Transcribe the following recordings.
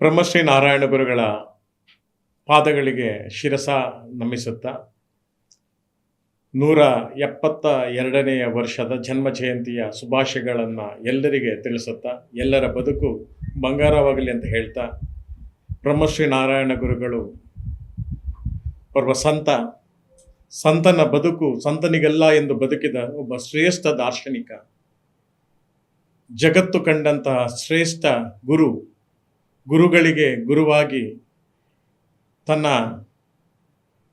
ಬ್ರಹ್ಮಶ್ರೀ ನಾರಾಯಣ ಗುರುಗಳ ಪಾದಗಳಿಗೆ ಶಿರಸ ನಮಿಸುತ್ತಾ 172ನೇ ವರ್ಷದ ಜನ್ಮ ಜಯಂತಿಯ ಶುಭಾಶಯಗಳನ್ನು ಎಲ್ಲರಿಗೆ ತಿಳಿಸುತ್ತಾ ಎಲ್ಲರ ಬದುಕು ಬಂಗಾರವಾಗಲಿ ಅಂತ ಹೇಳ್ತಾ, ಬ್ರಹ್ಮಶ್ರೀ ನಾರಾಯಣ ಗುರುಗಳು ಒಬ್ಬ ಸಂತನ ಬದುಕು ಸಂತನಿಗೆಲ್ಲ ಎಂದು ಬದುಕಿದ ಒಬ್ಬ ಶ್ರೇಷ್ಠ ದಾರ್ಶನಿಕ, ಜಗತ್ತು ಕಂಡಂತಹ ಶ್ರೇಷ್ಠ ಗುರುಗಳಿಗೆ ಗುರುವಾಗಿ ತನ್ನ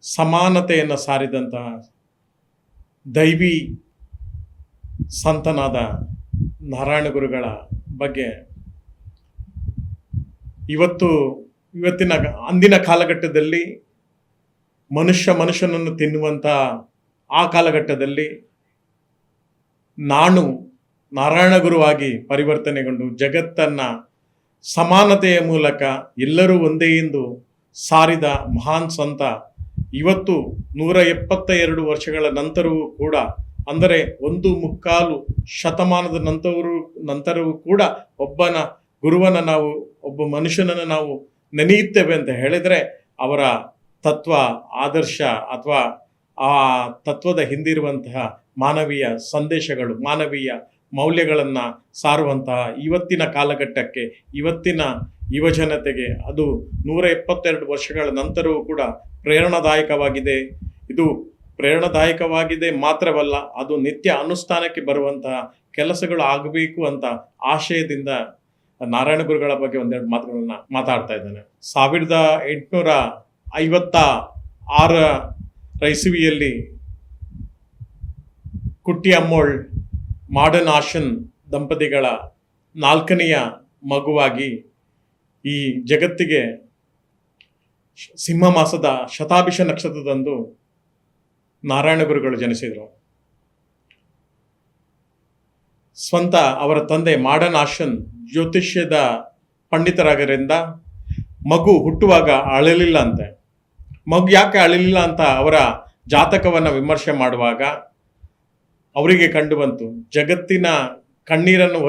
ಸಮಾನತೆಯನ್ನು ಸಾರಿದಂತಹ ದೈವಿ ಸಂತನಾದ ನಾರಾಯಣ ಗುರುಗಳ ಬಗ್ಗೆ ಅಂದಿನ ಕಾಲಘಟ್ಟದಲ್ಲಿ ಮನುಷ್ಯನನ್ನು ತಿನ್ನುವಂಥ ಆ ಕಾಲಘಟ್ಟದಲ್ಲಿ ನಾನು ನಾರಾಯಣ ಗುರುವಾಗಿ ಪರಿವರ್ತನೆಗೊಂಡು ಜಗತ್ತನ್ನು ಸಮಾನತೆಯ ಮೂಲಕ ಎಲ್ಲರೂ ಒಂದೇ ಎಂದು ಸಾರಿದ ಮಹಾನ್ ಸಂತ ಇವತ್ತು 172 ವರ್ಷಗಳ ನಂತರವೂ ಕೂಡ, ಅಂದರೆ 1/3 ಶತಮಾನದ ನಂತರವೂ ಕೂಡ ಒಬ್ಬ ಮನುಷ್ಯನನ್ನು ನಾವು ನೆನೆಯುತ್ತೇವೆ ಅಂತ ಹೇಳಿದರೆ ಅವರ ತತ್ವ ಆದರ್ಶ ಅಥವಾ ಆ ತತ್ವದ ಹಿಂದಿರುವಂತಹ ಮಾನವೀಯ ಸಂದೇಶಗಳು, ಮಾನವೀಯ ಮೌಲ್ಯಗಳನ್ನು ಸಾರುವಂತಹ ಇವತ್ತಿನ ಕಾಲಘಟ್ಟಕ್ಕೆ, ಇವತ್ತಿನ ಯುವಜನತೆಗೆ ಅದು 172 ವರ್ಷಗಳ ನಂತರವೂ ಕೂಡ ಪ್ರೇರಣಾದಾಯಕವಾಗಿದೆ. ಇದು ಪ್ರೇರಣಾದಾಯಕವಾಗಿದೆ ಮಾತ್ರವಲ್ಲ, ಅದು ನಿತ್ಯ ಅನುಷ್ಠಾನಕ್ಕೆ ಬರುವಂತಹ ಕೆಲಸಗಳು ಆಗಬೇಕು ಅಂತ ಆಶಯದಿಂದ ನಾರಾಯಣ ಗುರುಗಳ ಬಗ್ಗೆ ಒಂದೆರಡು ಮಾತುಗಳನ್ನು ಮಾತಾಡ್ತಾ ಇದ್ದೇನೆ. 1856 ಇಸವಿಯಲ್ಲಿ ಕುಟ್ಟಿ ಅಮ್ಮೋಳ್ ಮಾಡರ್ನ್ ಆಶನ್ ದಂಪತಿಗಳ 4ನೆಯ ಮಗುವಾಗಿ ಈ ಜಗತ್ತಿಗೆ ಸಿಂಹ ಮಾಸದ ಶತಾಭಿಷ ನಕ್ಷತ್ರದಂದು ನಾರಾಯಣ ಗುರುಗಳು ಜನಿಸಿದರು. ಸ್ವಂತ ಅವರ ತಂದೆ ಮಾಡರ್ನ್ ಆಶನ್ ಜ್ಯೋತಿಷ್ಯದ ಪಂಡಿತರಾಗರಿಂದ ಮಗು ಹುಟ್ಟುವಾಗ ಅಳಲಿಲ್ಲ ಅಂತೆ. ಮಗು ಯಾಕೆ ಅಳಲಿಲ್ಲ ಅಂತ ಅವರ ಜಾತಕವನ್ನು ವಿಮರ್ಶೆ ಮಾಡುವಾಗ ಅವರಿಗೆ ಕಂಡು ಬಂತು, ಜಗತ್ತಿನ ಕಣ್ಣೀರನ್ನು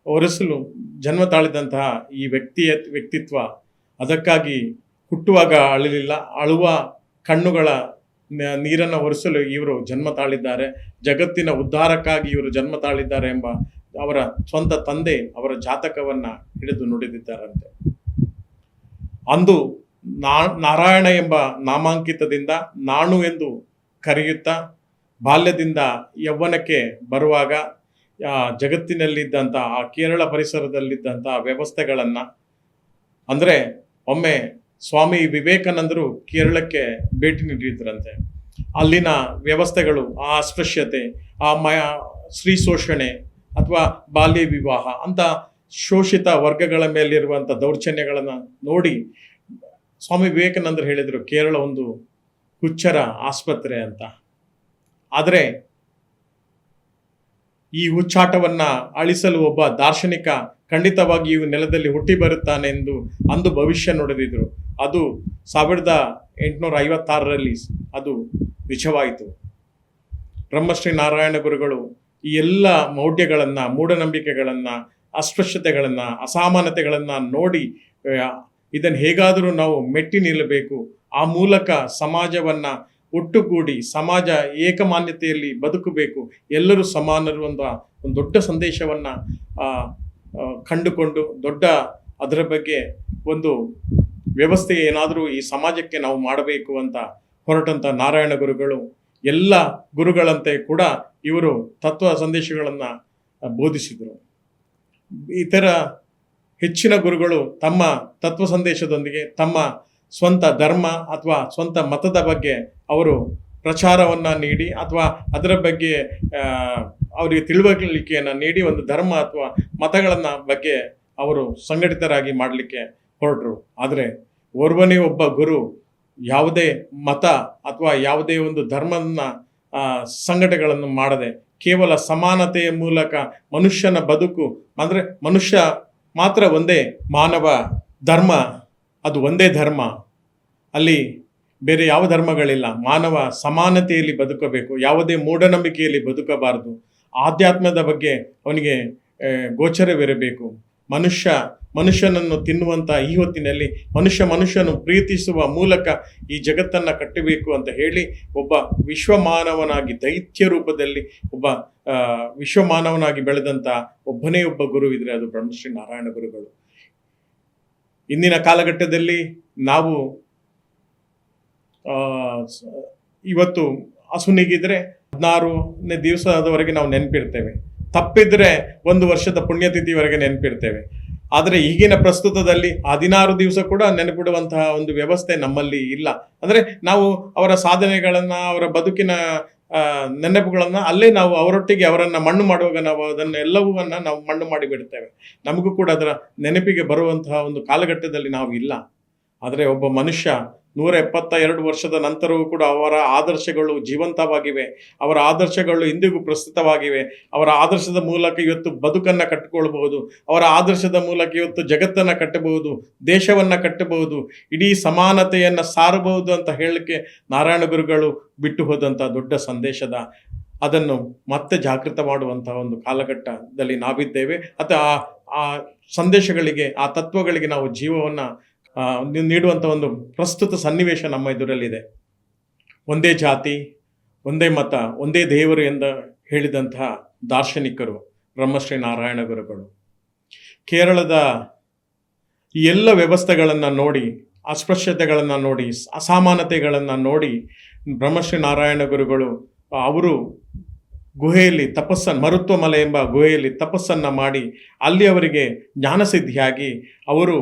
ಒರೆಸಲು ಜನ್ಮ ತಾಳಿದಂತಹ ಈ ವ್ಯಕ್ತಿತ್ವ, ಅದಕ್ಕಾಗಿ ಹುಟ್ಟುವಾಗ ಅಳಲಿಲ್ಲ, ಅಳುವ ಕಣ್ಣುಗಳ ನೀರನ್ನು ಒರೆಸಲು ಇವರು ಜನ್ಮ ತಾಳಿದ್ದಾರೆ, ಜಗತ್ತಿನ ಉದ್ಧಾರಕ್ಕಾಗಿ ಇವರು ಜನ್ಮ ತಾಳಿದ್ದಾರೆ ಎಂಬ ಅವರ ಸ್ವಂತ ತಂದೆ ಅವರ ಜಾತಕವನ್ನು ಹಿಡಿದು ನುಡಿದಿದ್ದಾರಂತೆ. ಅಂದು ನಾರಾಯಣ ಎಂಬ ನಾಮಾಂಕಿತದಿಂದ ನಾನು ಎಂದು ಕರೆಯುತ್ತಾ ಬಾಲ್ಯದಿಂದ ಯೌವನಕ್ಕೆ ಬರುವಾಗ ಜಗತ್ತಿನಲ್ಲಿದ್ದಂಥ ಆ ಕೇರಳ ಪರಿಸರದಲ್ಲಿದ್ದಂಥ ವ್ಯವಸ್ಥೆಗಳನ್ನು, ಅಂದರೆ ಒಮ್ಮೆ ಸ್ವಾಮಿ ವಿವೇಕಾನಂದರು ಕೇರಳಕ್ಕೆ ಭೇಟಿ ನೀಡಿದ್ರಂತೆ. ಅಲ್ಲಿನ ವ್ಯವಸ್ಥೆಗಳು, ಆ ಅಸ್ಪೃಶ್ಯತೆ, ಆ ಸ್ತ್ರೀ ಶೋಷಣೆ ಅಥವಾ ಬಾಲ್ಯ ವಿವಾಹ ಅಂತ ಶೋಷಿತ ವರ್ಗಗಳ ಮೇಲಿರುವಂಥ ದೌರ್ಜನ್ಯಗಳನ್ನು ನೋಡಿ ಸ್ವಾಮಿ ವಿವೇಕಾನಂದರು ಹೇಳಿದರು, ಕೇರಳ ಒಂದು ಹುಚ್ಚರ ಆಸ್ಪತ್ರೆ ಅಂತ. ಆದರೆ ಈ ಹುಚ್ಚಾಟವನ್ನು ಅಳಿಸಲು ಒಬ್ಬ ದಾರ್ಶನಿಕ ಖಂಡಿತವಾಗಿಯೂ ನೆಲದಲ್ಲಿ ಹುಟ್ಟಿ ಬರುತ್ತಾನೆ ಎಂದು ಅಂದು ಭವಿಷ್ಯ ನುಡಿದಿದ್ರು. ಅದು 1856ರಲ್ಲಿ ಅದು ನಿಜವಾಯಿತು. ಬ್ರಹ್ಮಶ್ರೀ ನಾರಾಯಣ ಗುರುಗಳು ಈ ಎಲ್ಲ ಮೌಢ್ಯಗಳನ್ನು, ಮೂಢನಂಬಿಕೆಗಳನ್ನು, ಅಸ್ಪೃಶ್ಯತೆಗಳನ್ನು, ಅಸಮಾನತೆಗಳನ್ನು ನೋಡಿ ಇದನ್ನು ಹೇಗಾದರೂ ನಾವು ಮೆಟ್ಟಿ ನಿಲ್ಲಬೇಕು, ಆ ಮೂಲಕ ಸಮಾಜವನ್ನು ಒಟ್ಟುಗೂಡಿ ಸಮಾಜ ಏಕಮಾನ್ಯತೆಯಲ್ಲಿ ಬದುಕಬೇಕು, ಎಲ್ಲರೂ ಸಮಾನರು ಒಂದು ದೊಡ್ಡ ಸಂದೇಶವನ್ನು ಕಂಡುಕೊಂಡು ಅದರ ಬಗ್ಗೆ ಒಂದು ವ್ಯವಸ್ಥೆ ಏನಾದರೂ ಈ ಸಮಾಜಕ್ಕೆ ನಾವು ಮಾಡಬೇಕು ಅಂತ ಹೊರಟಂಥ ನಾರಾಯಣ ಗುರುಗಳು ಎಲ್ಲ ಗುರುಗಳಂತೆ ಕೂಡ ಇವರು ತತ್ವ ಸಂದೇಶಗಳನ್ನು ಬೋಧಿಸಿದರು. ಇತರ ಹೆಚ್ಚಿನ ಗುರುಗಳು ತಮ್ಮ ತತ್ವ ಸಂದೇಶದೊಂದಿಗೆ ತಮ್ಮ ಸ್ವಂತ ಧರ್ಮ ಅಥವಾ ಸ್ವಂತ ಮತದ ಬಗ್ಗೆ ಅವರು ಪ್ರಚಾರವನ್ನು ನೀಡಿ ಅಥವಾ ಅದರ ಬಗ್ಗೆ ಅವರಿಗೆ ತಿಳುವಳಿಕೆಯನ್ನು ನೀಡಿ ಒಂದು ಧರ್ಮ ಅಥವಾ ಮತಗಳನ್ನು ಬಗ್ಗೆ ಅವರು ಸಂಘಟಿತರಾಗಿ ಮಾಡಲಿಕ್ಕೆ ಹೊರಟರು. ಆದರೆ ಓರ್ವನೇ ಒಬ್ಬ ಗುರು ಯಾವುದೇ ಮತ ಅಥವಾ ಯಾವುದೇ ಒಂದು ಧರ್ಮವನ್ನು ಸಂಘಟನೆಗಳನ್ನು ಮಾಡದೆ ಕೇವಲ ಸಮಾನತೆಯ ಮೂಲಕ ಮನುಷ್ಯನ ಬದುಕು, ಅಂದರೆ ಮನುಷ್ಯ ಮಾತ್ರ ಒಂದೇ ಮಾನವ, ಧರ್ಮ ಅದು ಒಂದೇ ಧರ್ಮ, ಅಲ್ಲಿ ಬೇರೆ ಯಾವ ಧರ್ಮಗಳಿಲ್ಲ, ಮಾನವ ಸಮಾನತೆಯಲ್ಲಿ ಬದುಕಬೇಕು, ಯಾವುದೇ ಮೂಢನಂಬಿಕೆಯಲ್ಲಿ ಬದುಕಬಾರದು, ಆಧ್ಯಾತ್ಮದ ಬಗ್ಗೆ ಅವನಿಗೆ ಗೋಚರವಿರಬೇಕು, ಮನುಷ್ಯನನ್ನು ತಿನ್ನುವಂಥ ಈ ಹೊತ್ತಿನಲ್ಲಿ ಮನುಷ್ಯನು ಪ್ರೀತಿಸುವ ಮೂಲಕ ಈ ಜಗತ್ತನ್ನು ಕಟ್ಟಬೇಕು ಅಂತ ಹೇಳಿ ಒಬ್ಬ ವಿಶ್ವಮಾನವನಾಗಿ ದೈತ್ಯ ರೂಪದಲ್ಲಿ ಒಬ್ಬ ವಿಶ್ವಮಾನವನಾಗಿ ಬೆಳೆದಂಥ ಒಬ್ಬನೇ ಒಬ್ಬ ಗುರು ಇದ್ರೆ ಅದು ಬ್ರಹ್ಮಶ್ರೀ ನಾರಾಯಣ ಗುರುಗಳು. ಇಂದಿನ ಕಾಲಘಟ್ಟದಲ್ಲಿ ನಾವು ಇವತ್ತು ಅಸುನಿಗಿದ್ರೆ 16ನೇ ದಿವಸದವರೆಗೆ ನಾವು ನೆನಪಿರ್ತೇವೆ, ತಪ್ಪಿದ್ರೆ 1 ವರ್ಷದ ಪುಣ್ಯತಿಥಿವರೆಗೆ ನೆನಪಿರ್ತೇವೆ. ಆದರೆ ಈಗಿನ ಪ್ರಸ್ತುತದಲ್ಲಿ 16 ದಿವಸ ಕೂಡ ನೆನಪಿಡುವಂತಹ ಒಂದು ವ್ಯವಸ್ಥೆ ನಮ್ಮಲ್ಲಿ ಇಲ್ಲ. ಅಂದರೆ ನಾವು ಅವರ ಸಾಧನೆಗಳನ್ನು, ಅವರ ಬದುಕಿನ ನೆನಪುಗಳನ್ನು ಅಲ್ಲೇ ನಾವು ಅವರೊಟ್ಟಿಗೆ ಅವರನ್ನು ಮಣ್ಣು ಮಾಡುವಾಗ ನಾವು ಅದನ್ನೆಲ್ಲವನ್ನ ನಾವು ಮಣ್ಣು ಮಾಡಿ ಬಿಡ್ತೇವೆ. ನಮಗೂ ಕೂಡ ಅದರ ನೆನಪಿಗೆ ಬರುವಂತಹ ಒಂದು ಕಾಲಘಟ್ಟದಲ್ಲಿ ನಾವು ಇಲ್ಲ. ಆದರೆ ಒಬ್ಬ ಮನುಷ್ಯ 172 ವರ್ಷದ ನಂತರವೂ ಕೂಡ ಅವರ ಆದರ್ಶಗಳು ಜೀವಂತವಾಗಿವೆ, ಅವರ ಆದರ್ಶಗಳು ಇಂದಿಗೂ ಪ್ರಸ್ತುತವಾಗಿವೆ. ಅವರ ಆದರ್ಶದ ಮೂಲಕ ಇವತ್ತು ಬದುಕನ್ನು ಕಟ್ಟಿಕೊಳ್ಬಹುದು, ಅವರ ಆದರ್ಶದ ಮೂಲಕ ಇವತ್ತು ಜಗತ್ತನ್ನು ಕಟ್ಟಬಹುದು, ದೇಶವನ್ನು ಕಟ್ಟಬಹುದು, ಇಡೀ ಸಮಾನತೆಯನ್ನು ಸಾರಬಹುದು ಅಂತ ಹೇಳಲಿಕ್ಕೆ ನಾರಾಯಣ ಗುರುಗಳು ಬಿಟ್ಟು ಹೋದಂಥ ದೊಡ್ಡ ಸಂದೇಶದ ಅದನ್ನು ಮತ್ತೆ ಜಾಗೃತ ಮಾಡುವಂತಹ ಒಂದು ಕಾಲಘಟ್ಟದಲ್ಲಿ ನಾವಿದ್ದೇವೆ. ಅಥವಾ ಆ ಸಂದೇಶಗಳಿಗೆ, ಆ ತತ್ವಗಳಿಗೆ ನಾವು ಜೀವವನ್ನು ನೀಡುವಂಥ ಒಂದು ಪ್ರಸ್ತುತ ಸನ್ನಿವೇಶ ನಮ್ಮ ಎದುರಲ್ಲಿದೆ. ಒಂದೇ ಜಾತಿ, ಒಂದೇ ಮತ, ಒಂದೇ ದೇವರು ಎಂದು ಹೇಳಿದಂತಹ ದಾರ್ಶನಿಕರು ಬ್ರಹ್ಮಶ್ರೀ ನಾರಾಯಣ ಗುರುಗಳು. ಕೇರಳದ ಈ ಎಲ್ಲ ವ್ಯವಸ್ಥೆಗಳನ್ನು ನೋಡಿ, ಅಸ್ಪೃಶ್ಯತೆಗಳನ್ನು ನೋಡಿ, ಅಸಮಾನತೆಗಳನ್ನು ನೋಡಿ ಬ್ರಹ್ಮಶ್ರೀ ನಾರಾಯಣ ಗುರುಗಳು ಅವರು ಗುಹೆಯಲ್ಲಿ ಮರುತ್ವ ಮಲೆ ಎಂಬ ಗುಹೆಯಲ್ಲಿ ತಪಸ್ಸನ್ನು ಮಾಡಿ ಅಲ್ಲಿ ಅವರಿಗೆ ಜ್ಞಾನಸಿದ್ಧಿಯಾಗಿ ಅವರು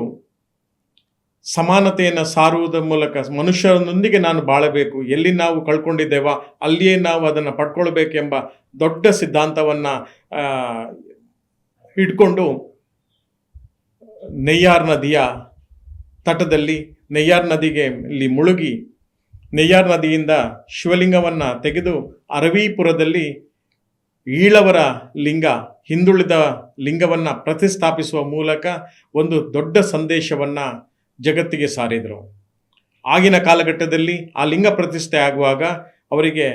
ಸಮಾನತೆಯನ್ನು ಸಾರುವುದರ ಮೂಲಕ ಮನುಷ್ಯರೊಂದಿಗೆ ನಾನು ಬಾಳಬೇಕು, ಎಲ್ಲಿ ನಾವು ಕಳ್ಕೊಂಡಿದ್ದೇವೋ ಅಲ್ಲಿಯೇ ನಾವು ಅದನ್ನು ಪಡ್ಕೊಳ್ಬೇಕೆಂಬ ದೊಡ್ಡ ಸಿದ್ಧಾಂತವನ್ನು ಹಿಡ್ಕೊಂಡು ನೆಯ್ಯಾರ್ ನದಿಯ ತಟದಲ್ಲಿ ನೆಯ್ಯಾರ್ ನದಿಗೆ ಇಲ್ಲಿ ಮುಳುಗಿ ನೆಯ್ಯಾರ್ ನದಿಯಿಂದ ಶಿವಲಿಂಗವನ್ನು ತೆಗೆದು ಅರವೀಪುರದಲ್ಲಿ ಈಳವರ ಲಿಂಗ, ಹಿಂದುಳಿದ ಲಿಂಗವನ್ನು ಪ್ರತಿಷ್ಠಾಪಿಸುವ ಮೂಲಕ ಒಂದು ದೊಡ್ಡ ಸಂದೇಶವನ್ನು ಜಗತ್ತಿಗೆ ಸಾರಿದರು. ಆಗಿನ ಕಾಲಘಟ್ಟದಲ್ಲಿ ಆ ಲಿಂಗ ಪ್ರತಿಷ್ಠೆ ಆಗುವಾಗ ಅವರಿಗೆ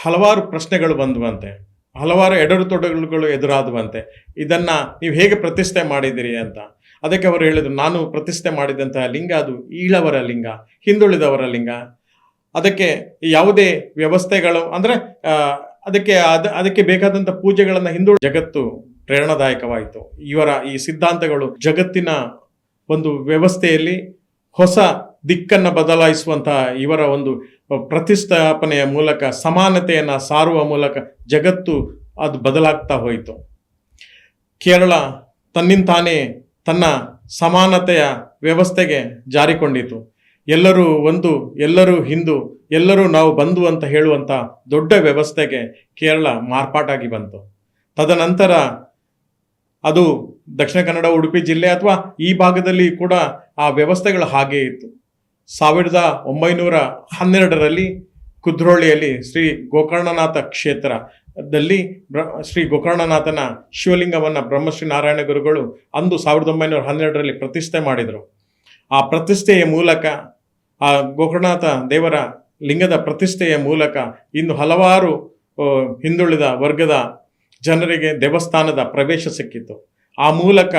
ಹಲವಾರು ಪ್ರಶ್ನೆಗಳು ಬಂದುವಂತೆ, ಹಲವಾರು ಎಡರುತೊಡರುಗಳು ಎದುರಾದುವಂತೆ. ಇದನ್ನು ನೀವು ಹೇಗೆ ಪ್ರತಿಷ್ಠೆ ಮಾಡಿದಿರಿ ಅಂತ. ಅದಕ್ಕೆ ಅವರು ಹೇಳಿದರು, ನಾನು ಪ್ರತಿಷ್ಠೆ ಮಾಡಿದಂತಹ ಲಿಂಗ ಅದು ಈಳವರ ಲಿಂಗ, ಹಿಂದುಳಿದವರ ಲಿಂಗ. ಅದಕ್ಕೆ ಯಾವುದೇ ವ್ಯವಸ್ಥೆಗಳು ಅಂದರೆ ಅದಕ್ಕೆ ಬೇಕಾದಂಥ ಪೂಜೆಗಳನ್ನು ಜಗತ್ತು ಪ್ರೇರಣಾದಾಯಕವಾಯಿತು. ಇವರ ಈ ಸಿದ್ಧಾಂತಗಳು ಜಗತ್ತಿನ ಒಂದು ವ್ಯವಸ್ಥೆಯಲ್ಲಿ ಹೊಸ ದಿಕ್ಕನ್ನು ಬದಲಾಯಿಸುವಂತಹ ಇವರ ಒಂದು ಪ್ರತಿಷ್ಠಾಪನೆಯ ಮೂಲಕ, ಸಮಾನತೆಯನ್ನು ಸಾರುವ ಮೂಲಕ ಜಗತ್ತು ಅದು ಬದಲಾಗ್ತಾ ಹೋಯಿತು. ಕೇರಳ ತನ್ನಿಂತಾನೇ ತನ್ನ ಸಮಾನತೆಯ ವ್ಯವಸ್ಥೆಗೆ ಜಾರಿಕೊಂಡಿತು. ಎಲ್ಲರೂ ಒಂದು, ಎಲ್ಲರೂ ಹಿಂದೂ, ಎಲ್ಲರೂ ನಾವು ಬಂಧು ಅಂತ ಹೇಳುವಂಥ ದೊಡ್ಡ ವ್ಯವಸ್ಥೆಗೆ ಕೇರಳ ಮಾರ್ಪಾಟಾಗಿ ಬಂತು. ತದನಂತರ ಅದು ದಕ್ಷಿಣ ಕನ್ನಡ, ಉಡುಪಿ ಜಿಲ್ಲೆ ಅಥವಾ ಈ ಭಾಗದಲ್ಲಿ ಕೂಡ ಆ ವ್ಯವಸ್ಥೆಗಳು ಹಾಗೇ ಇತ್ತು. 1912ರಲ್ಲಿ ಕುದ್ರೋಳಿಯಲ್ಲಿ ಶ್ರೀ ಗೋಕರ್ಣನಾಥ ಕ್ಷೇತ್ರದಲ್ಲಿ ಶ್ರೀ ಗೋಕರ್ಣನಾಥನ ಶಿವಲಿಂಗವನ್ನು ಬ್ರಹ್ಮಶ್ರೀ ನಾರಾಯಣ ಗುರುಗಳು ಅಂದು 1912ರಲ್ಲಿ ಪ್ರತಿಷ್ಠೆ ಮಾಡಿದರು. ಆ ಪ್ರತಿಷ್ಠೆಯ ಮೂಲಕ, ಆ ಗೋಕರ್ಣನಾಥ ದೇವರ ಲಿಂಗದ ಪ್ರತಿಷ್ಠೆಯ ಮೂಲಕ ಇನ್ನು ಹಲವಾರು ಹಿಂದುಳಿದ ವರ್ಗದ ಜನರಿಗೆ ದೇವಸ್ಥಾನದ ಪ್ರವೇಶ ಸಿಕ್ಕಿತು. ಆ ಮೂಲಕ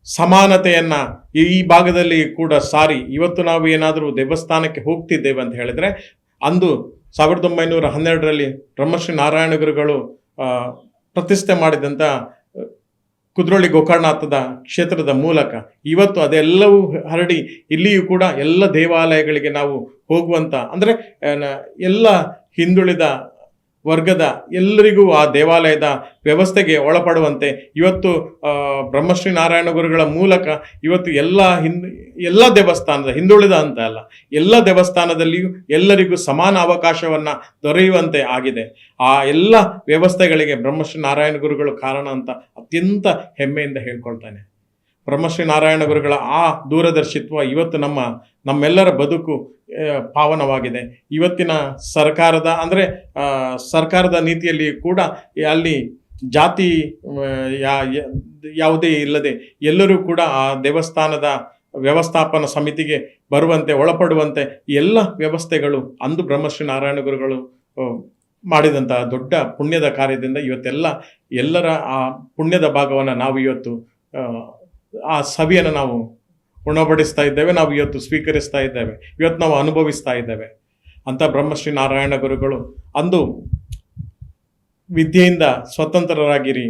ಸಮಾನತೆಯನ್ನು ಈ ಭಾಗದಲ್ಲಿ ಕೂಡ ಸಾರಿ ಇವತ್ತು ನಾವು ಏನಾದರೂ ದೇವಸ್ಥಾನಕ್ಕೆ ಹೋಗ್ತಿದ್ದೇವೆ ಅಂತ ಹೇಳಿದರೆ, ಅಂದು 1912ರಲ್ಲಿ ಬ್ರಹ್ಮಶ್ರೀ ನಾರಾಯಣ ಗುರುಗಳು ಪ್ರತಿಷ್ಠೆ ಮಾಡಿದಂಥ ಕುದ್ರೋಳಿ ಗೋಕರ್ಣನಾಥದ ಕ್ಷೇತ್ರದ ಮೂಲಕ ಇವತ್ತು ಅದೆಲ್ಲವೂ ಹರಡಿ ಇಲ್ಲಿಯೂ ಕೂಡ ಎಲ್ಲ ದೇವಾಲಯಗಳಿಗೆ ನಾವು ಹೋಗುವಂಥ, ಅಂದರೆ ಎಲ್ಲ ಹಿಂದುಳಿದ ವರ್ಗದ ಎಲ್ಲರಿಗೂ ಆ ದೇವಾಲಯದ ವ್ಯವಸ್ಥೆಗೆ ಒಳಪಡುವಂತೆ ಇವತ್ತು ಬ್ರಹ್ಮಶ್ರೀ ನಾರಾಯಣ ಗುರುಗಳ ಮೂಲಕ ಇವತ್ತು ಎಲ್ಲ ದೇವಸ್ಥಾನದ, ಹಿಂದುಳಿದ ಅಂತ ಅಲ್ಲ, ಎಲ್ಲ ದೇವಸ್ಥಾನದಲ್ಲಿಯೂ ಎಲ್ಲರಿಗೂ ಸಮಾನ ಅವಕಾಶವನ್ನು ದೊರೆಯುವಂತೆ ಆಗಿದೆ. ಆ ಎಲ್ಲ ವ್ಯವಸ್ಥೆಗಳಿಗೆ ಬ್ರಹ್ಮಶ್ರೀ ನಾರಾಯಣ ಗುರುಗಳು ಕಾರಣ ಅಂತ ಅತ್ಯಂತ ಹೆಮ್ಮೆಯಿಂದ ಹೇಳ್ಕೊಳ್ತಾನೆ. ಬ್ರಹ್ಮಶ್ರೀ ನಾರಾಯಣ ಗುರುಗಳ ಆ ದೂರದರ್ಶಿತ್ವ ಇವತ್ತು ನಮ್ಮೆಲ್ಲರ ಬದುಕು ಪಾವನವಾಗಿದೆ. ಇವತ್ತಿನ ಸರ್ಕಾರದ ನೀತಿಯಲ್ಲಿ ಕೂಡ ಅಲ್ಲಿ ಜಾತಿ ಯಾವುದೇ ಇಲ್ಲದೆ ಎಲ್ಲರೂ ಕೂಡ ಆ ದೇವಸ್ಥಾನದ ವ್ಯವಸ್ಥಾಪನಾ ಸಮಿತಿಗೆ ಬರುವಂತೆ, ಒಳಪಡುವಂತೆ ಎಲ್ಲ ವ್ಯವಸ್ಥೆಗಳು ಅಂದು ಬ್ರಹ್ಮಶ್ರೀ ನಾರಾಯಣ ಗುರುಗಳು ಮಾಡಿದಂತಹ ದೊಡ್ಡ ಪುಣ್ಯದ ಕಾರ್ಯದಿಂದ ಇವತ್ತೆಲ್ಲ ಎಲ್ಲರ ಆ ಪುಣ್ಯದ ಭಾಗವನ್ನು ನಾವು ಇವತ್ತು ಆ ಸವಿಯನ್ನು ನಾವು ಉಣಬಡಿಸ್ತಾ ಇದ್ದೇವೆ, ನಾವು ಇವತ್ತು ಸ್ವೀಕರಿಸ್ತಾ ಇದ್ದೇವೆ, ಇವತ್ತು ನಾವು ಅನುಭವಿಸ್ತಾ ಇದ್ದೇವೆ ಅಂತ ಬ್ರಹ್ಮಶ್ರೀ ನಾರಾಯಣ ಗುರುಗಳು ಅಂದು ವಿದ್ಯೆಯಿಂದ ಸ್ವತಂತ್ರರಾಗಿರಿ,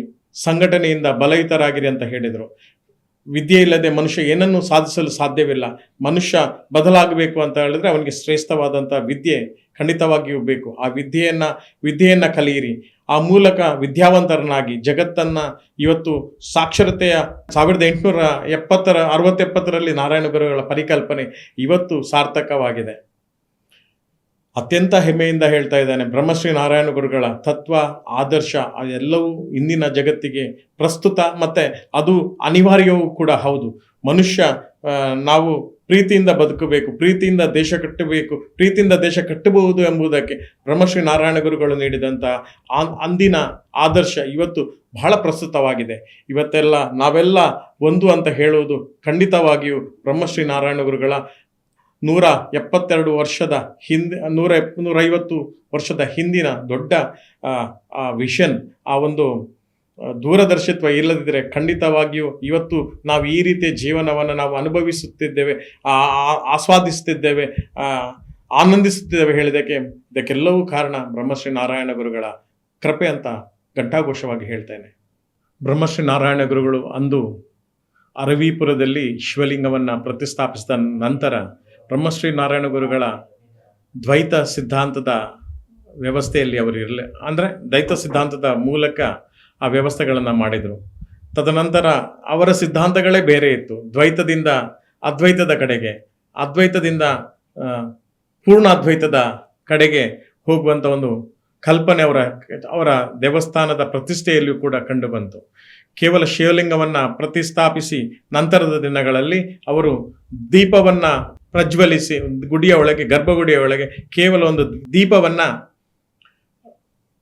ಸಂಘಟನೆಯಿಂದ ಬಲಯುತರಾಗಿರಿ ಅಂತ ಹೇಳಿದರು. ವಿದ್ಯೆ ಇಲ್ಲದೆ ಮನುಷ್ಯ ಏನನ್ನೂ ಸಾಧಿಸಲು ಸಾಧ್ಯವಿಲ್ಲ. ಮನುಷ್ಯ ಬದಲಾಗಬೇಕು ಅಂತ ಹೇಳಿದ್ರೆ ಅವನಿಗೆ ಶ್ರೇಷ್ಠವಾದಂಥ ವಿದ್ಯೆ ಖಂಡಿತವಾಗಿಯೂ ಬೇಕು. ಆ ವಿದ್ಯೆಯನ್ನು ಕಲಿಯಿರಿ. ಆ ಮೂಲಕ ವಿದ್ಯಾವಂತರನಾಗಿ ಜಗತ್ತನ್ನು ಇವತ್ತು ಸಾಕ್ಷರತೆಯ 1860 ನಾರಾಯಣ ಗುರುಗಳ ಪರಿಕಲ್ಪನೆ ಇವತ್ತು ಸಾರ್ಥಕವಾಗಿದೆ. ಅತ್ಯಂತ ಹೆಮ್ಮೆಯಿಂದ ಹೇಳ್ತಾ ಇದ್ದಾನೆ, ಬ್ರಹ್ಮಶ್ರೀ ನಾರಾಯಣ ಗುರುಗಳ ತತ್ವ ಆದರ್ಶ ಎಲ್ಲವೂ ಇಂದಿನ ಜಗತ್ತಿಗೆ ಪ್ರಸ್ತುತ ಮತ್ತು ಅದು ಅನಿವಾರ್ಯವೂ ಕೂಡ ಹೌದು. ಮನುಷ್ಯ ನಾವು ಪ್ರೀತಿಯಿಂದ ಬದುಕಬೇಕು, ಪ್ರೀತಿಯಿಂದ ದೇಶ ಕಟ್ಟಬೇಕು, ಪ್ರೀತಿಯಿಂದ ದೇಶ ಕಟ್ಟಬಹುದು ಎಂಬುದಕ್ಕೆ ಬ್ರಹ್ಮಶ್ರೀ ನಾರಾಯಣ ಗುರುಗಳು ನೀಡಿದಂಥ ಅಂದಿನ ಆದರ್ಶ ಇವತ್ತು ಬಹಳ ಪ್ರಸ್ತುತವಾಗಿದೆ. ಇವತ್ತೆಲ್ಲ ನಾವೆಲ್ಲ ಒಂದು ಅಂತ ಹೇಳುವುದು ಖಂಡಿತವಾಗಿಯೂ ಬ್ರಹ್ಮಶ್ರೀ ನಾರಾಯಣ ಗುರುಗಳ 172 ವರ್ಷದ ಹಿಂದೆ 150 ವರ್ಷದ ಹಿಂದಿನ ದೊಡ್ಡ ವಿಷನ್, ಆ ಒಂದು ದೂರದರ್ಶಿತ್ವ ಇಲ್ಲದಿದ್ದರೆ ಖಂಡಿತವಾಗಿಯೂ ಇವತ್ತು ನಾವು ಈ ರೀತಿಯ ಜೀವನವನ್ನು ನಾವು ಅನುಭವಿಸುತ್ತಿದ್ದೇವೆ, ಆಸ್ವಾದಿಸುತ್ತಿದ್ದೇವೆ, ಆನಂದಿಸುತ್ತಿದ್ದೇವೆ ಇದಕ್ಕೆಲ್ಲವೂ ಕಾರಣ ಬ್ರಹ್ಮಶ್ರೀ ನಾರಾಯಣ ಗುರುಗಳ ಕೃಪೆ ಅಂತ ಘಂಟಾಘೋಷವಾಗಿ ಹೇಳ್ತೇನೆ. ಬ್ರಹ್ಮಶ್ರೀ ನಾರಾಯಣ ಗುರುಗಳು ಅಂದು ಅರವೀಪುರದಲ್ಲಿ ಶಿವಲಿಂಗವನ್ನು ಪ್ರತಿಷ್ಠಾಪಿಸಿದ ನಂತರ ಬ್ರಹ್ಮಶ್ರೀ ನಾರಾಯಣ ಗುರುಗಳ ದ್ವೈತ ಸಿದ್ಧಾಂತದ ವ್ಯವಸ್ಥೆಯಲ್ಲಿ ಅವರು ಅಂದರೆ ದ್ವೈತ ಸಿದ್ಧಾಂತದ ಮೂಲಕ ಆ ವ್ಯವಸ್ಥೆಗಳನ್ನು ಮಾಡಿದರು. ತದನಂತರ ಅವರ ಸಿದ್ಧಾಂತಗಳೇ ಬೇರೆ ಇತ್ತು. ದ್ವೈತದಿಂದ ಅದ್ವೈತದ ಕಡೆಗೆ, ಅದ್ವೈತದಿಂದ ಪೂರ್ಣ ಅದ್ವೈತದ ಕಡೆಗೆ ಹೋಗುವಂಥ ಒಂದು ಕಲ್ಪನೆ ಅವರ ದೇವಸ್ಥಾನದ ಪ್ರತಿಷ್ಠೆಯಲ್ಲಿಯೂ ಕೂಡ ಕಂಡುಬಂತು. ಕೇವಲ ಶಿವಲಿಂಗವನ್ನು ಪ್ರತಿಷ್ಠಾಪಿಸಿ ನಂತರದ ದಿನಗಳಲ್ಲಿ ಅವರು ದೀಪವನ್ನು ಪ್ರಜ್ವಲಿಸಿ ಗುಡಿಯ ಒಳಗೆ, ಗರ್ಭಗುಡಿಯ ಒಳಗೆ ಕೇವಲ ಒಂದು ದೀಪವನ್ನು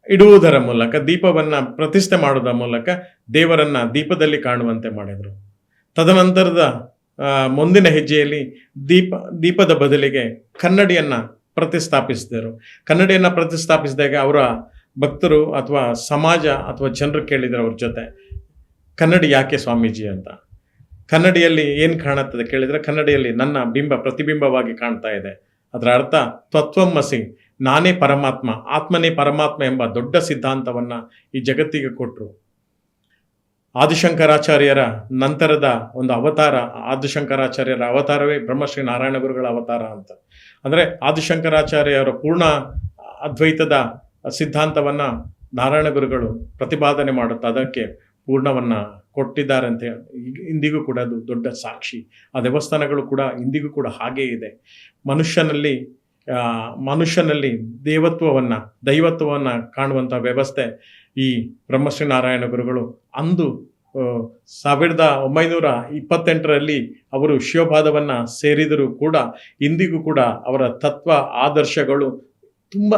ಇಡುವುದರ ಮೂಲಕ, ದೀಪವನ್ನು ಪ್ರತಿಷ್ಠೆ ಮಾಡುವುದರ ಮೂಲಕ ದೇವರನ್ನು ದೀಪದಲ್ಲಿ ಕಾಣುವಂತೆ ಮಾಡಿದರು. ತದನಂತರದ ಮುಂದಿನ ಹೆಜ್ಜೆಯಲ್ಲಿ ದೀಪದ ಬದಲಿಗೆ ಕನ್ನಡಿಯನ್ನು ಪ್ರತಿಷ್ಠಾಪಿಸಿದರು. ಕನ್ನಡಿಯನ್ನು ಪ್ರತಿಷ್ಠಾಪಿಸಿದಾಗ ಅವರ ಭಕ್ತರು ಅಥವಾ ಸಮಾಜ ಅಥವಾ ಜನರು ಕೇಳಿದರು ಅವ್ರ ಜೊತೆ, ಕನ್ನಡಿ ಯಾಕೆ ಸ್ವಾಮೀಜಿ ಅಂತ. ಕನ್ನಡಿಯಲ್ಲಿ ಏನು ಕಾಣುತ್ತದೆ ಕೇಳಿದರೆ, ಕನ್ನಡಿಯಲ್ಲಿ ನನ್ನ ಪ್ರತಿಬಿಂಬವಾಗಿ ಕಾಣ್ತಾ ಇದೆ. ಅದರ ಅರ್ಥ ತತ್ವಮಸಿ, ನಾನೇ ಪರಮಾತ್ಮ, ಆತ್ಮನೇ ಪರಮಾತ್ಮ ಎಂಬ ದೊಡ್ಡ ಸಿದ್ಧಾಂತವನ್ನು ಈ ಜಗತ್ತಿಗೆ ಕೊಟ್ಟರು. ಆದಿಶಂಕರಾಚಾರ್ಯರ ನಂತರದ ಒಂದು ಅವತಾರ, ಆದಿಶಂಕರಾಚಾರ್ಯರ ಅವತಾರವೇ ಬ್ರಹ್ಮಶ್ರೀ ನಾರಾಯಣ ಗುರುಗಳ ಅವತಾರ ಅಂತ. ಅಂದರೆ ಆದಿಶಂಕರಾಚಾರ್ಯರ ಪೂರ್ಣ ಅದ್ವೈತದ ಸಿದ್ಧಾಂತವನ್ನು ನಾರಾಯಣ ಗುರುಗಳು ಪ್ರತಿಪಾದನೆ ಮಾಡುತ್ತಾ ಅದಕ್ಕೆ ಪೂರ್ಣವನ್ನು ಕೊಟ್ಟಿದ್ದಾರೆ ಅಂತ ಇಂದಿಗೂ ಕೂಡ ಅದು ದೊಡ್ಡ ಸಾಕ್ಷಿ. ಆ ದೇವಸ್ಥಾನಗಳು ಕೂಡ ಇಂದಿಗೂ ಕೂಡ ಹಾಗೇ ಇದೆ. ಮನುಷ್ಯನಲ್ಲಿ ದೈವತ್ವವನ್ನು ಕಾಣುವಂಥ ವ್ಯವಸ್ಥೆ ಈ ಬ್ರಹ್ಮಶ್ರೀ ನಾರಾಯಣ ಗುರುಗಳು ಅಂದು 1928ರಲ್ಲಿ ಅವರು ಶಿವಪಾದವನ್ನು ಸೇರಿದರೂ ಕೂಡ ಇಂದಿಗೂ ಕೂಡ ಅವರ ತತ್ವ ಆದರ್ಶಗಳು ತುಂಬ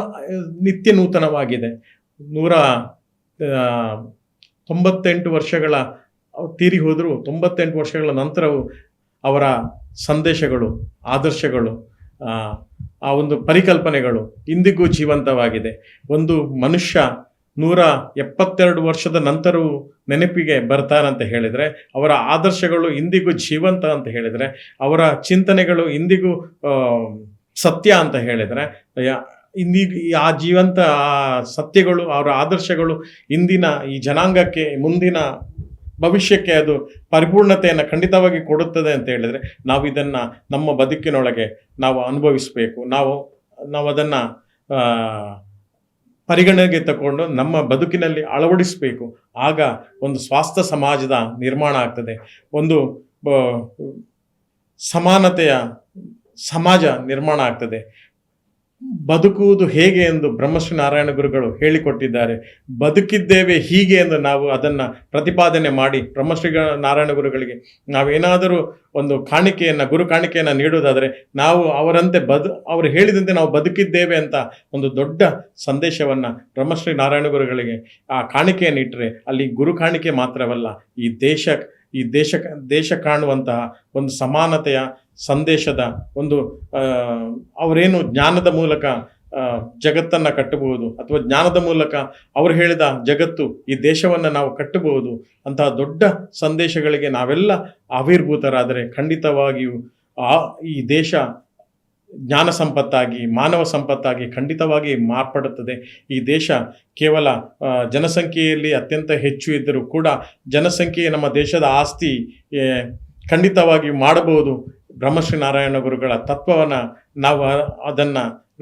ನಿತ್ಯ ನೂತನವಾಗಿದೆ. 198 ವರ್ಷಗಳ ತೀರಿ ಹೋದರೂ 98 ವರ್ಷಗಳ ನಂತರವೂ ಅವರ ಸಂದೇಶಗಳು, ಆದರ್ಶಗಳು, ಆ ಒಂದು ಪರಿಕಲ್ಪನೆಗಳು ಇಂದಿಗೂ ಜೀವಂತವಾಗಿದೆ. ಒಂದು ಮನುಷ್ಯ 172 ವರ್ಷದ ನಂತರವೂ ನೆನಪಿಗೆ ಬರ್ತಾರಂತ ಹೇಳಿದರೆ, ಅವರ ಆದರ್ಶಗಳು ಇಂದಿಗೂ ಜೀವಂತ ಅಂತ ಹೇಳಿದರೆ, ಅವರ ಚಿಂತನೆಗಳು ಇಂದಿಗೂ ಸತ್ಯ ಅಂತ ಹೇಳಿದರೆ, ಇಂದಿಗೂ ಆ ಜೀವಂತ ಸತ್ಯಗಳು, ಅವರ ಆದರ್ಶಗಳು ಇಂದಿನ ಈ ಜನಾಂಗಕ್ಕೆ, ಮುಂದಿನ ಭವಿಷ್ಯಕ್ಕೆ ಅದು ಪರಿಪೂರ್ಣತೆಯನ್ನು ಖಂಡಿತವಾಗಿ ಕೊಡುತ್ತದೆ ಅಂತ ಹೇಳಿದರೆ, ನಾವು ಇದನ್ನು ನಮ್ಮ ಬದುಕಿನೊಳಗೆ ನಾವು ಅನುಭವಿಸಬೇಕು. ನಾವು ಅದನ್ನು ಪರಿಗಣನೆಗೆ ತಗೊಂಡು ನಮ್ಮ ಬದುಕಿನಲ್ಲಿ ಅಳವಡಿಸಬೇಕು. ಆಗ ಒಂದು ಸ್ವಾಸ್ಥ್ಯ ಸಮಾಜದ ನಿರ್ಮಾಣ ಆಗ್ತದೆ, ಒಂದು ಸಮಾನತೆಯ ಸಮಾಜ ನಿರ್ಮಾಣ ಆಗ್ತದೆ. ಬದುಕುವುದು ಹೇಗೆ ಎಂದು ಬ್ರಹ್ಮಶ್ರೀ ನಾರಾಯಣ ಗುರುಗಳು ಹೇಳಿಕೊಟ್ಟಿದ್ದಾರೆ. ಬದುಕಿದ್ದೇವೆ ಹೀಗೆ ಎಂದು ನಾವು ಅದನ್ನು ಪ್ರತಿಪಾದನೆ ಮಾಡಿ ಬ್ರಹ್ಮಶ್ರೀ ನಾರಾಯಣ ಗುರುಗಳಿಗೆ ನಾವೇನಾದರೂ ಒಂದು ಗುರು ಕಾಣಿಕೆಯನ್ನು ನೀಡುವುದಾದರೆ, ನಾವು ಅವರಂತೆ ಅವರು ಹೇಳಿದಂತೆ ನಾವು ಬದುಕಿದ್ದೇವೆ ಅಂತ ಒಂದು ದೊಡ್ಡ ಸಂದೇಶವನ್ನು ಬ್ರಹ್ಮಶ್ರೀ ನಾರಾಯಣ ಗುರುಗಳಿಗೆ ಆ ಕಾಣಿಕೆಯನ್ನು ಇಟ್ಟರೆ, ಅಲ್ಲಿ ಗುರು ಕಾಣಿಕೆ ಮಾತ್ರವಲ್ಲ, ಈ ದೇಶ ಕಾಣುವಂತಹ ಒಂದು ಸಮಾನತೆಯ ಸಂದೇಶದ ಒಂದು ಅವರೇನು ಜ್ಞಾನದ ಮೂಲಕ ಜಗತ್ತನ್ನು ಕಟ್ಟಬಹುದು, ಅಥವಾ ಜ್ಞಾನದ ಮೂಲಕ ಅವರು ಹೇಳಿದ ಜಗತ್ತು ಈ ದೇಶವನ್ನು ನಾವು ಕಟ್ಟಬಹುದು ಅಂತಹ ದೊಡ್ಡ ಸಂದೇಶಗಳಿಗೆ ನಾವೆಲ್ಲ ಆವಿರ್ಭೂತರಾದರೆ ಖಂಡಿತವಾಗಿಯೂ ಈ ದೇಶ ಜ್ಞಾನ ಸಂಪತ್ತಾಗಿ, ಮಾನವ ಸಂಪತ್ತಾಗಿ ಖಂಡಿತವಾಗಿ ಮಾರ್ಪಡುತ್ತದೆ. ಈ ದೇಶ ಕೇವಲ ಜನಸಂಖ್ಯೆಯಲ್ಲಿ ಅತ್ಯಂತ ಹೆಚ್ಚು ಇದ್ದರೂ ಕೂಡ ಜನಸಂಖ್ಯೆ ನಮ್ಮ ದೇಶದ ಆಸ್ತಿ ಖಂಡಿತವಾಗಿ ಮಾಡಬಹುದು. ಬ್ರಹ್ಮಶ್ರೀ ನಾರಾಯಣ ಗುರುಗಳ ತತ್ವವನ್ನು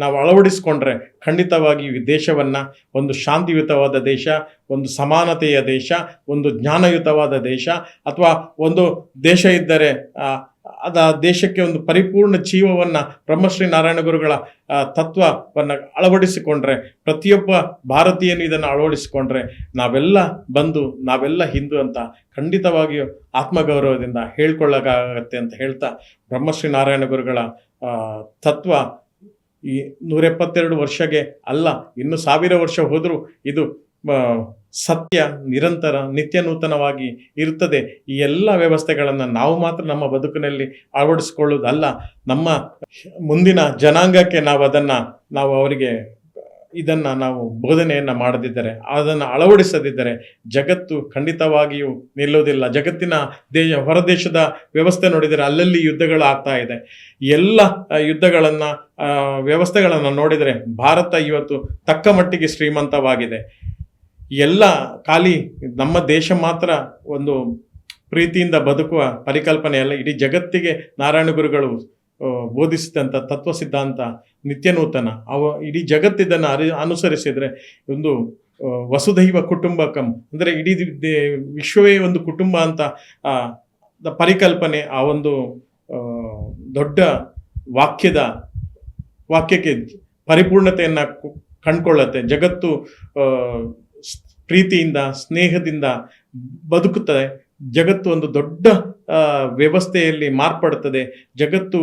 ನಾವು ಅಳವಡಿಸಿಕೊಂಡ್ರೆ ಖಂಡಿತವಾಗಿ ಈ ದೇಶವನ್ನು ಒಂದು ಶಾಂತಿಯುತವಾದ ದೇಶ, ಒಂದು ಸಮಾನತೆಯ ದೇಶ, ಒಂದು ಜ್ಞಾನಯುತವಾದ ದೇಶ, ಅಥವಾ ಒಂದು ದೇಶ ಇದ್ದರೆ ದೇಶಕ್ಕೆ ಒಂದು ಪರಿಪೂರ್ಣ ಜೀವವನ್ನು ಬ್ರಹ್ಮಶ್ರೀ ನಾರಾಯಣ ಗುರುಗಳ ತತ್ವವನ್ನು ಅಳವಡಿಸಿಕೊಂಡ್ರೆ, ಪ್ರತಿಯೊಬ್ಬ ಭಾರತೀಯನು ಇದನ್ನು ಅಳವಡಿಸಿಕೊಂಡ್ರೆ ನಾವೆಲ್ಲ ಹಿಂದೂ ಅಂತ ಖಂಡಿತವಾಗಿಯೂ ಆತ್ಮಗೌರವದಿಂದ ಹೇಳ್ಕೊಳ್ಳೋಕ್ಕಾಗತ್ತೆ ಅಂತ ಹೇಳ್ತಾ, ಬ್ರಹ್ಮಶ್ರೀ ನಾರಾಯಣ ಗುರುಗಳ ತತ್ವ ಈ 172 ವರ್ಷಕ್ಕೆ ಅಲ್ಲ, ಇನ್ನು 1000 ವರ್ಷ ಹೋದರೂ ಇದು ಸತ್ಯ, ನಿರಂತರ, ನಿತ್ಯ ನೂತನವಾಗಿ ಇರುತ್ತದೆ. ಈ ಎಲ್ಲ ವ್ಯವಸ್ಥೆಗಳನ್ನು ನಾವು ಮಾತ್ರ ನಮ್ಮ ಬದುಕಿನಲ್ಲಿ ಅಳವಡಿಸಿಕೊಳ್ಳುವುದಲ್ಲ, ನಮ್ಮ ಮುಂದಿನ ಜನಾಂಗಕ್ಕೆ ನಾವು ಅವರಿಗೆ ನಾವು ಬೋಧನೆಯನ್ನು ಮಾಡದಿದ್ದರೆ, ಅದನ್ನು ಅಳವಡಿಸದಿದ್ದರೆ ಜಗತ್ತು ಖಂಡಿತವಾಗಿಯೂ ನಿಲ್ಲುವುದಿಲ್ಲ. ಜಗತ್ತಿನ ಹೊರದೇಶದ ವ್ಯವಸ್ಥೆ ನೋಡಿದರೆ ಅಲ್ಲಲ್ಲಿ ಯುದ್ಧಗಳು ಆಗ್ತಾ ಇದೆ. ಎಲ್ಲ ಯುದ್ಧಗಳನ್ನು ವ್ಯವಸ್ಥೆಗಳನ್ನು ನೋಡಿದರೆ ಭಾರತ ಇವತ್ತು ತಕ್ಕ ಮಟ್ಟಿಗೆ ಶ್ರೀಮಂತವಾಗಿದೆ. ಎಲ್ಲ ಖಾಲಿ ನಮ್ಮ ದೇಶ ಮಾತ್ರ ಒಂದು ಪ್ರೀತಿಯಿಂದ ಬದುಕುವ ಪರಿಕಲ್ಪನೆಯಲ್ಲ, ಇಡೀ ಜಗತ್ತಿಗೆ ನಾರಾಯಣ ಗುರುಗಳು ಬೋಧಿಸಿದಂಥ ತತ್ವ ಸಿದ್ಧಾಂತ ನಿತ್ಯ ನೂತನ. ಇಡೀ ಜಗತ್ತಿದ್ದನ್ನು ಅನುಸರಿಸಿದರೆ ಒಂದು ವಸುಧೈವ ಕುಟುಂಬಕಂ ಅಂದರೆ ಇಡೀ ವಿಶ್ವವೇ ಒಂದು ಕುಟುಂಬ ಅಂತ ಪರಿಕಲ್ಪನೆ ಆ ಒಂದು ದೊಡ್ಡ ವಾಕ್ಯಕ್ಕೆ ಪರಿಪೂರ್ಣತೆಯನ್ನು ಕಂಡುಕೊಳ್ಳುತ್ತೆ. ಜಗತ್ತು ಪ್ರೀತಿಯಿಂದ, ಸ್ನೇಹದಿಂದ ಬದುಕುತ್ತದೆ. ಜಗತ್ತು ಒಂದು ದೊಡ್ಡ ವ್ಯವಸ್ಥೆಯಲ್ಲಿ ಮಾರ್ಪಡುತ್ತದೆ. ಜಗತ್ತು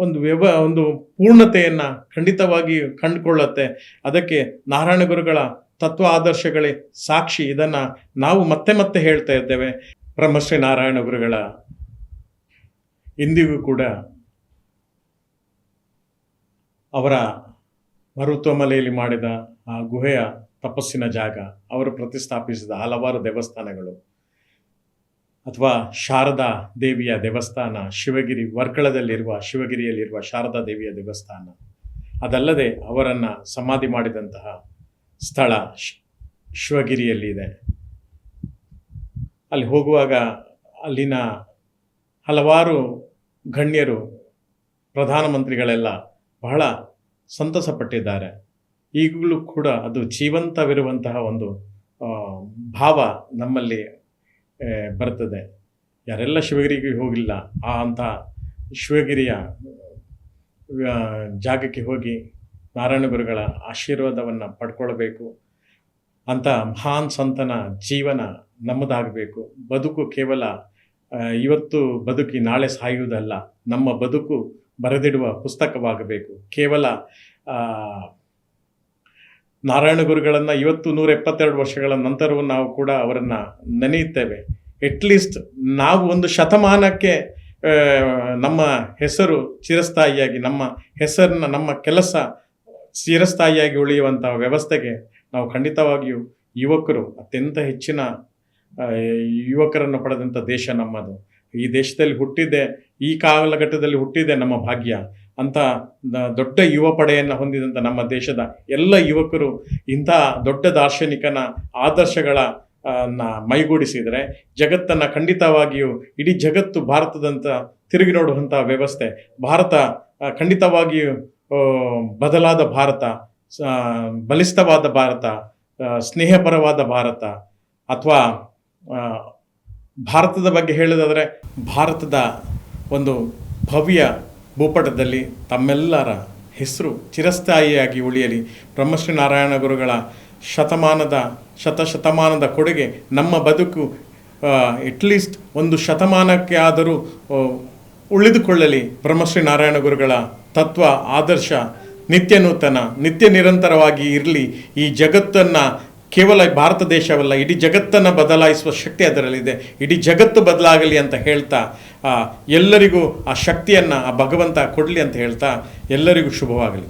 ಒಂದು ಪೂರ್ಣತೆಯನ್ನು ಖಂಡಿತವಾಗಿ ಕಂಡುಕೊಳ್ಳುತ್ತೆ. ಅದಕ್ಕೆ ನಾರಾಯಣ ಗುರುಗಳ ತತ್ವ ಆದರ್ಶಗಳೇ ಸಾಕ್ಷಿ. ಇದನ್ನು ನಾವು ಮತ್ತೆ ಮತ್ತೆ ಹೇಳ್ತಾ ಇದ್ದೇವೆ. ಬ್ರಹ್ಮಶ್ರೀ ನಾರಾಯಣ ಗುರುಗಳ ಇಂದಿಗೂ ಕೂಡ ಅವರ ಮರುತ್ವಮಲೆಯಲ್ಲಿ ಮಾಡಿದ ಆ ಗುಹೆಯ ತಪಸ್ಸಿನ ಜಾಗ, ಅವರು ಪ್ರತಿಷ್ಠಾಪಿಸಿದ ಹಲವಾರು ದೇವಸ್ಥಾನಗಳು, ಅಥವಾ ಶಾರದಾ ದೇವಿಯ ದೇವಸ್ಥಾನ, ವರ್ಕಳದಲ್ಲಿರುವ ಶಿವಗಿರಿಯಲ್ಲಿರುವ ಶಾರದಾ ದೇವಿಯ ದೇವಸ್ಥಾನ, ಅದಲ್ಲದೆ ಅವರನ್ನು ಸಮಾಧಿ ಮಾಡಿದಂತಹ ಸ್ಥಳ ಶಿವಗಿರಿಯಲ್ಲಿದೆ. ಅಲ್ಲಿ ಹೋಗುವಾಗ ಅಲ್ಲಿನ ಹಲವಾರು ಗಣ್ಯರು, ಪ್ರಧಾನಮಂತ್ರಿಗಳೆಲ್ಲ ಬಹಳ ಸಂತಸಪಟ್ಟಿದ್ದಾರೆ. ಈಗಲೂ ಕೂಡ ಅದು ಜೀವಂತವಿರುವಂತಹ ಒಂದು ಭಾವ ನಮ್ಮಲ್ಲಿ ಬರ್ತದೆ. ಯಾರೆಲ್ಲ ಶಿವಗಿರಿಗೆ ಹೋಗಿಲ್ಲ ಅಂತ ಶಿವಗಿರಿಯ ಜಾಗಕ್ಕೆ ಹೋಗಿ ನಾರಾಯಣ ಗುರುಗಳ ಆಶೀರ್ವಾದವನ್ನು ಪಡ್ಕೊಳ್ಬೇಕು. ಅಂಥ ಮಹಾನ್ ಸಂತನ ಜೀವನ ನಮ್ಮದಾಗಬೇಕು. ಬದುಕು ಕೇವಲ ಇವತ್ತು ಬದುಕಿ ನಾಳೆ ಸಾಯುವುದಲ್ಲ, ನಮ್ಮ ಬದುಕು ಬರೆದಿಡುವ ಪುಸ್ತಕವಾಗಬೇಕು. ಕೇವಲ ನಾರಾಯಣ ಗುರುಗಳನ್ನು ಇವತ್ತು 172 ವರ್ಷಗಳ ನಂತರವೂ ನಾವು ಕೂಡ ಅವರನ್ನು ನೆನೆಯುತ್ತೇವೆ. ಅಟ್ಲೀಸ್ಟ್ ನಾವು ಒಂದು ಶತಮಾನಕ್ಕೆ ನಮ್ಮ ಹೆಸರು ಚಿರಸ್ಥಾಯಿಯಾಗಿ, ನಮ್ಮ ಕೆಲಸ ಚಿರಸ್ಥಾಯಿಯಾಗಿ ಉಳಿಯುವಂಥ ವ್ಯವಸ್ಥೆಗೆ ನಾವು ಖಂಡಿತವಾಗಿಯೂ ಯುವಕರು, ಅತ್ಯಂತ ಹೆಚ್ಚಿನ ಯುವಕರನ್ನು ಪಡೆದಂಥ ದೇಶ ನಮ್ಮದು. ಈ ದೇಶದಲ್ಲಿ ಹುಟ್ಟಿದ್ದೆ, ಈ ಕಾಲಘಟ್ಟದಲ್ಲಿ ಹುಟ್ಟಿದೆ ನಮ್ಮ ಭಾಗ್ಯ ಅಂತ ದೊಡ್ಡ ಯುವ ಪಡೆಯನ್ನು ಹೊಂದಿದಂಥ ನಮ್ಮ ದೇಶದ ಎಲ್ಲ ಯುವಕರು ಇಂಥ ದೊಡ್ಡ ದಾರ್ಶನಿಕನ ಆದರ್ಶಗಳ ಮೈಗೂಡಿಸಿದರೆ ಜಗತ್ತನ್ನು ಖಂಡಿತವಾಗಿಯೂ, ಇಡೀ ಜಗತ್ತು ಭಾರತದಂತ ತಿರುಗಿ ನೋಡುವಂಥ ವ್ಯವಸ್ಥೆ, ಭಾರತ ಖಂಡಿತವಾಗಿಯೂ ಬದಲಾದ ಭಾರತ, ಬಲಿಷ್ಠವಾದ ಭಾರತ, ಸ್ನೇಹಪರವಾದ ಭಾರತ, ಅಥವಾ ಭಾರತದ ಬಗ್ಗೆ ಹೇಳೋದಾದರೆ ಭಾರತದ ಒಂದು ಭವ್ಯ ಭೂಪಟದಲ್ಲಿ ತಮ್ಮೆಲ್ಲರ ಹೆಸರು ಚಿರಸ್ಥಾಯಿಯಾಗಿ ಉಳಿಯಲಿ. ಬ್ರಹ್ಮಶ್ರೀ ನಾರಾಯಣ ಗುರುಗಳ ಶತಶತಮಾನದ ಕೊಡುಗೆ ನಮ್ಮ ಬದುಕು ಅಟ್ಲೀಸ್ಟ್ ಒಂದು ಶತಮಾನಕ್ಕೆ ಆದರೂ ಉಳಿದುಕೊಳ್ಳಲಿ. ಬ್ರಹ್ಮಶ್ರೀ ನಾರಾಯಣ ಗುರುಗಳ ತತ್ವ ಆದರ್ಶ ನಿತ್ಯ ನೂತನ, ನಿತ್ಯ ನಿರಂತರವಾಗಿ ಇರಲಿ. ಈ ಜಗತ್ತನ್ನು ಕೇವಲ ಭಾರತ ದೇಶವಲ್ಲ, ಇಡೀ ಜಗತ್ತನ್ನು ಬದಲಾಯಿಸುವ ಶಕ್ತಿ ಅದರಲ್ಲಿದೆ. ಇಡೀ ಜಗತ್ತು ಬದಲಾಗಲಿ ಅಂತ ಹೇಳ್ತಾ, ಎಲ್ಲರಿಗೂ ಆ ಶಕ್ತಿಯನ್ನು ಆ ಭಗವಂತ ಕೊಡಲಿ ಅಂತ ಹೇಳ್ತಾ ಎಲ್ಲರಿಗೂ ಶುಭವಾಗಲಿ.